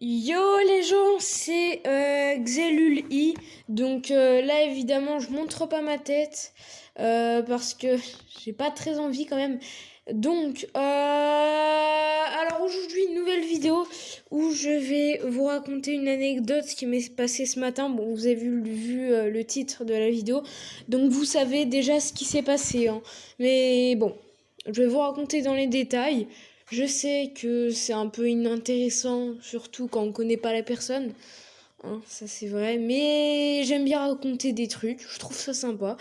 Yo les gens, c'est Xelul-I. Donc là évidemment je montre pas ma tête parce que j'ai pas très envie quand même. Donc alors aujourd'hui une nouvelle vidéo où je vais vous raconter une anecdote qui m'est passée ce matin. Bon, vous avez vu le titre de la vidéo, donc vous savez déjà ce qui s'est passé, hein. Mais bon, je vais vous raconter dans les détails. Je sais que c'est un peu inintéressant, surtout quand on connaît pas la personne, hein, ça c'est vrai, mais j'aime bien raconter des trucs, je trouve ça sympa.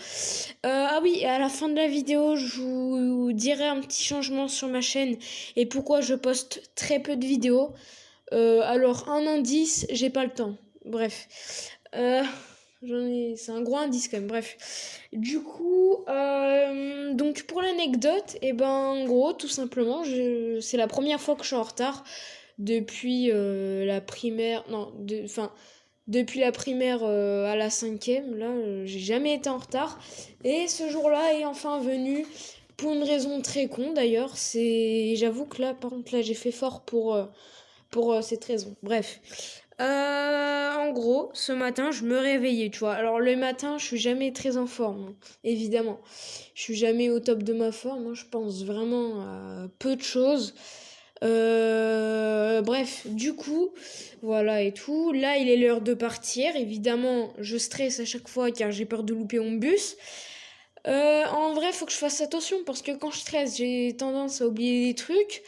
Ah oui, et à la fin de la vidéo, je vous dirai un petit changement sur ma chaîne et pourquoi je poste très peu de vidéos. Alors, un indice, j'ai pas le temps. Bref. Euh, c'est un gros indice quand même. Bref. Du coup, donc pour l'anecdote, et ben en gros, tout simplement, c'est la première fois que je suis en retard depuis la primaire. Non, depuis la primaire à la cinquième. Là, j'ai jamais été en retard. Et ce jour-là est enfin venu. Pour une raison très con d'ailleurs, j'avoue que là, par contre, là, j'ai fait fort pour cette raison. Bref. En gros, ce matin, je me réveillais, tu vois. Alors, le matin, je suis jamais très en forme, hein, évidemment. Je suis jamais au top de ma forme, hein, je pense vraiment à peu de choses. Bref, du coup, voilà et tout. Là, il est l'heure de partir. Évidemment, je stresse à chaque fois car j'ai peur de louper mon bus. En vrai, faut que je fasse attention parce que quand je stresse, j'ai tendance à oublier des trucs.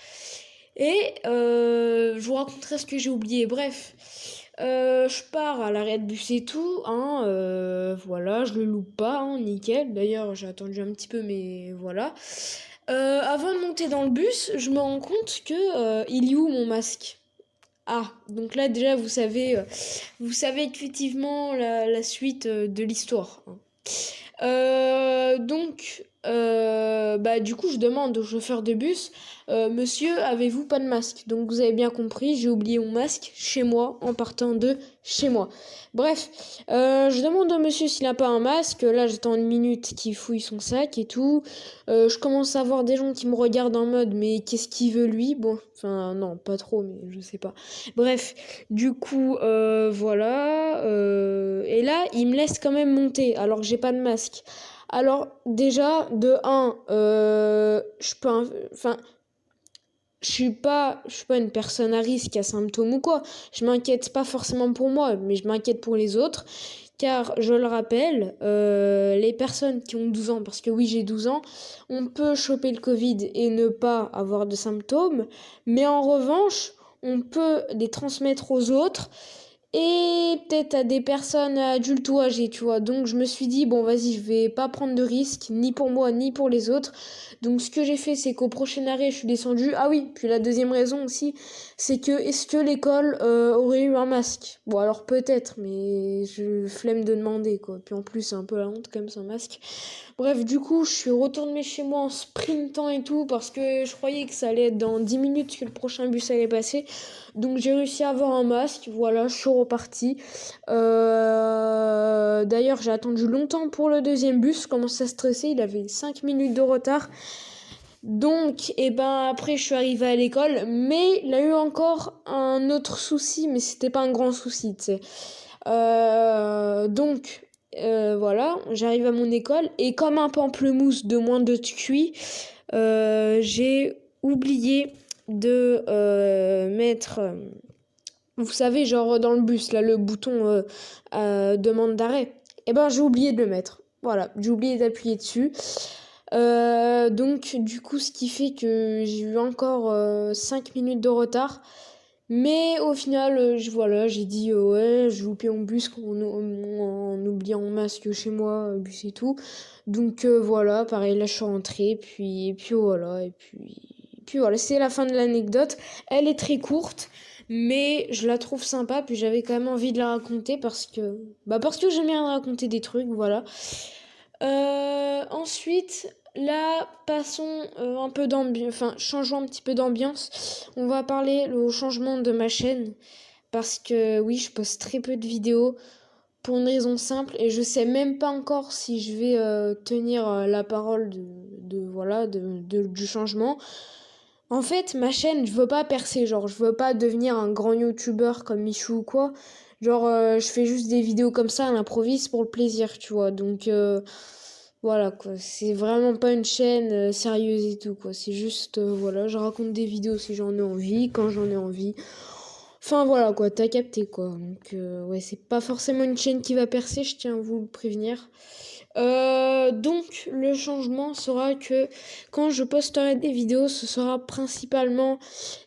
Et je vous raconterai ce que j'ai oublié. Bref, je pars à l'arrêt de bus et tout, hein, voilà, je le loupe pas, hein, nickel. D'ailleurs, j'ai attendu un petit peu, mais voilà. Avant de monter dans le bus, je me rends compte que il y a où mon masque? Ah, donc là déjà vous savez effectivement la suite de l'histoire, hein. Bah, du coup, je demande au chauffeur de bus, monsieur, avez-vous pas de masque? Donc, vous avez bien compris, j'ai oublié mon masque chez moi en partant de chez moi. Bref, je demande au monsieur s'il a pas un masque. Là, j'attends une minute qu'il fouille son sac et tout. Je commence à voir des gens qui me regardent en mode, mais qu'est-ce qu'il veut lui? Bon, enfin, non, pas trop, mais je sais pas. Bref, du coup, voilà. Et là, il me laisse quand même monter, alors que j'ai pas de masque. Alors, déjà, de un, je peux, enfin, je suis pas une personne à risque, à symptômes ou quoi. Je m'inquiète pas forcément pour moi, mais je m'inquiète pour les autres. Car, je le rappelle, les personnes qui ont 12 ans, parce que oui, j'ai 12 ans, on peut choper le Covid et ne pas avoir de symptômes, mais en revanche, on peut les transmettre aux autres et peut-être à des personnes adultes ou âgées, tu vois. Donc je me suis dit, bon, vas-y, je vais pas prendre de risques, ni pour moi, ni pour les autres. Donc ce que j'ai fait, c'est qu'au prochain arrêt, je suis descendue. Ah oui, puis la deuxième raison aussi, c'est que est-ce que l'école aurait eu un masque? Bon, alors peut-être, mais je flemme de demander, quoi. Puis en plus, c'est un peu la honte quand même sans masque. Bref, du coup, je suis retournée chez moi en sprintant et tout parce que je croyais que ça allait être dans 10 minutes que le prochain bus allait passer. Donc j'ai réussi à avoir un masque, voilà, je suis repartie. D'ailleurs, j'ai attendu longtemps pour le deuxième bus, je commence à stresser, il avait 5 minutes de retard. Donc, et ben après, je suis arrivée à l'école, mais il a eu encore un autre souci, mais c'était pas un grand souci, tu sais. Voilà, j'arrive à mon école et comme un pamplemousse de moins de QI, j'ai oublié de mettre, vous savez, genre dans le bus, là, le bouton demande d'arrêt. Et ben, j'ai oublié de le mettre. Voilà, j'ai oublié d'appuyer dessus. Donc, du coup, ce qui fait que j'ai eu encore 5 minutes de retard. Mais au final, voilà, j'ai dit ouais, j'ai loupé mon bus en oubliant mon masque chez moi, bus et tout. Donc voilà, pareil, là je suis rentrée, et puis voilà, et puis voilà, c'est la fin de l'anecdote. Elle est très courte, mais je la trouve sympa, puis j'avais quand même envie de la raconter parce que j'aime bien raconter des trucs, voilà. Ensuite, là, passons un peu d'ambiance, enfin, changeons un petit peu d'ambiance. On va parler au changement de ma chaîne. Parce que oui, je poste très peu de vidéos pour une raison simple et je sais même pas encore si je vais tenir la parole du changement. En fait, ma chaîne, je veux pas percer, genre, je veux pas devenir un grand youtubeur comme Michou ou quoi. Genre, je fais juste des vidéos comme ça à l'improviste pour le plaisir, tu vois. Donc, voilà, quoi. C'est vraiment pas une chaîne sérieuse et tout, quoi. C'est juste, voilà, je raconte des vidéos si j'en ai envie, quand j'en ai envie. Enfin, voilà, quoi, t'as capté, quoi. Donc, ouais, c'est pas forcément une chaîne qui va percer, je tiens à vous le prévenir. Donc le changement sera que quand je posterai des vidéos, ce sera principalement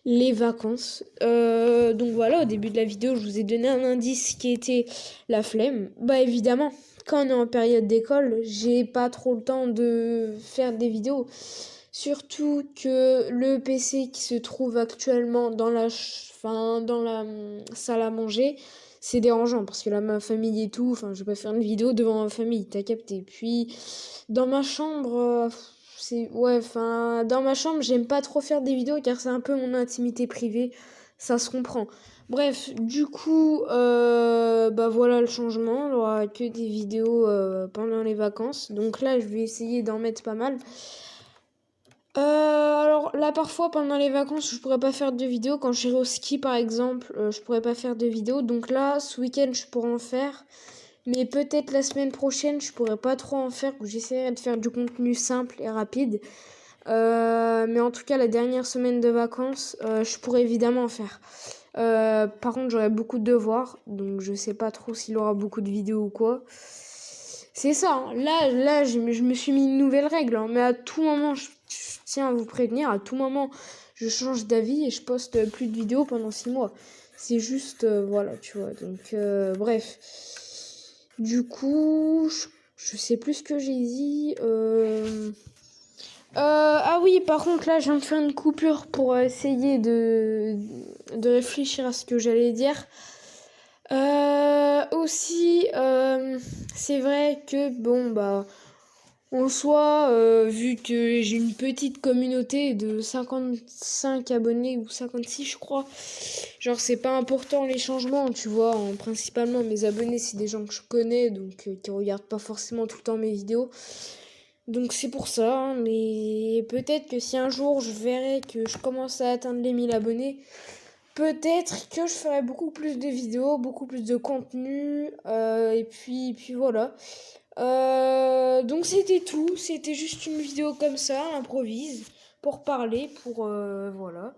les vacances. Donc voilà, au début de la vidéo, je vous ai donné un indice qui était la flemme. Bah évidemment, quand on est en période d'école, j'ai pas trop le temps de faire des vidéos. Surtout que le PC qui se trouve actuellement dans la salle à manger, c'est dérangeant parce que là, ma famille et tout, enfin, je vais pas faire une vidéo devant ma famille, t'as capté. Puis, dans ma chambre, dans ma chambre, j'aime pas trop faire des vidéos car c'est un peu mon intimité privée, ça se comprend. Bref, du coup, bah voilà le changement, il y aura que des vidéos pendant les vacances. Donc là, je vais essayer d'en mettre pas mal. Alors là, parfois, pendant les vacances, je pourrais pas faire de vidéos. Quand j'irai au ski, par exemple, je pourrais pas faire de vidéos. Donc là, ce week-end, je pourrais en faire. Mais peut-être la semaine prochaine, je pourrais pas trop en faire. J'essaierai de faire du contenu simple et rapide. Mais en tout cas, la dernière semaine de vacances, je pourrais évidemment en faire. Par contre, j'aurai beaucoup de devoirs. Donc je sais pas trop s'il y aura beaucoup de vidéos ou quoi. C'est ça, hein. Là, je me suis mis une nouvelle règle, hein. Mais à tout moment, je tiens à vous prévenir, à tout moment, je change d'avis et je poste plus de vidéos pendant 6 mois. C'est juste, voilà, tu vois. Donc, bref. Du coup, je sais plus ce que j'ai dit. Ah oui, par contre, là, je viens de faire une coupure pour essayer de réfléchir à ce que j'allais dire. Aussi, c'est vrai que, bon, bah, en soi, vu que j'ai une petite communauté de 55 abonnés ou 56, je crois, genre, c'est pas important les changements, tu vois. Principalement, mes abonnés, c'est des gens que je connais, donc qui regardent pas forcément tout le temps mes vidéos. Donc c'est pour ça, hein, mais peut-être que si un jour je verrai que je commence à atteindre les 1000 abonnés, peut-être que je ferai beaucoup plus de vidéos, beaucoup plus de contenu, et puis voilà. Donc c'était tout, c'était juste une vidéo comme ça, improvise, pour parler, voilà.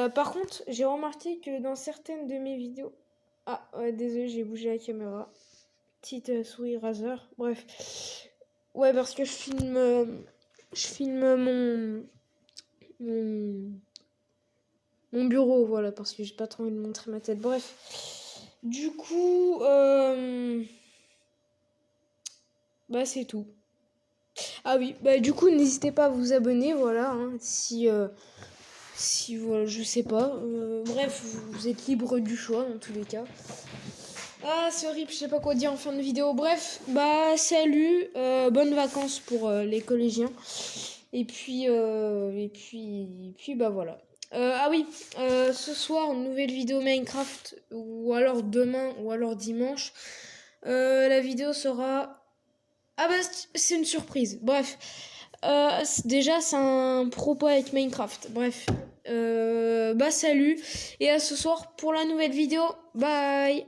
Par contre, j'ai remarqué que dans certaines de mes vidéos... Ah, ouais, désolé, j'ai bougé la caméra. Petite souris Razer, bref. Ouais, parce que je filme mon, mon bureau, voilà, parce que j'ai pas trop envie de montrer ma tête. Bref, du coup, bah c'est tout. Ah oui, bah du coup, n'hésitez pas à vous abonner, voilà, hein, si voilà, je sais pas. Bref, vous êtes libre du choix dans tous les cas. Ah, c'est horrible, je sais pas quoi dire en fin de vidéo. Bref, bah salut, bonnes vacances pour les collégiens. Et puis bah voilà. Ah oui, ce soir, une nouvelle vidéo Minecraft, ou alors demain, ou alors dimanche. La vidéo sera... Ah bah c'est une surprise. Bref, déjà c'est un propos avec Minecraft. Bref, bah salut et à ce soir pour la nouvelle vidéo. Bye.